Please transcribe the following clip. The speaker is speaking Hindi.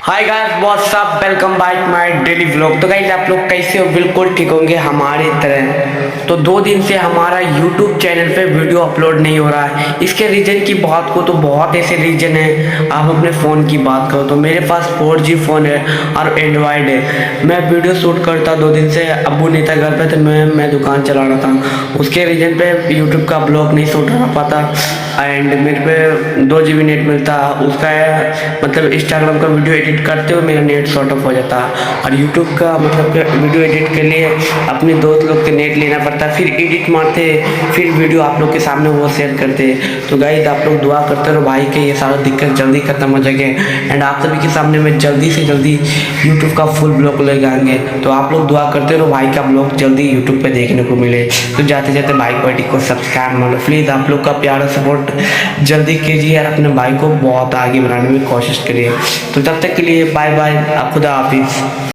Hi guys what's up welcome back my daily vlog. तो गाइस आप लोग कैसे हो? बिल्कुल ठीक होंगे हमारी तरह। तो 2 दिन से हमारा यूट्यूब चैनल पे वीडियो अपलोड नहीं हो रहा है। इसके रीज़न की बात को तो बहुत ऐसे रीज़न है। आप अपने फ़ोन की बात करो तो मेरे पास 4G फ़ोन है और एंड्रॉयड है। मैं वीडियो शूट करता 2 दिन से, अब्बू नहीं था घर पे तो मैं दुकान चला रहा था। उसके रीज़न पे यूट्यूब का ब्लॉग नहीं शूट हो पाता एंड मेरे पे 2 GB नेट मिलता। उसका मतलब इंस्टाग्राम का वीडियो एडिट करते हुए मेरा नेट शॉर्ट ऑफ हो जाता और यूट्यूब का मतलब कि वीडियो एडिट के लिए अपने दोस्त लोग के नेट लेना पड़ता, फिर एडिट मारते, फिर वीडियो आप लोग के सामने वो शेयर करते। तो गाइस आप लोग दुआ करते रहो भाई के ये सारा दिक्कत जल्दी खत्म हो जाएंगे एंड आप सभी के सामने मैं जल्दी से जल्दी यूट्यूब का फुल ब्लॉग लेके आएंगे। तो आप लोग दुआ करते रहो भाई का ब्लॉग जल्दी यूट्यूब पे देखने को मिले। तो जाते जाते भाई पार्टी को सब्सक्राइब मारो प्लीज़। आप लोग का प्यार सपोर्ट जल्दी कीजिए और अपने भाई को बहुत आगे बढ़ाने की कोशिश करिए। तो तब तक के लिए बाय बाय, खुदा हाफिज़।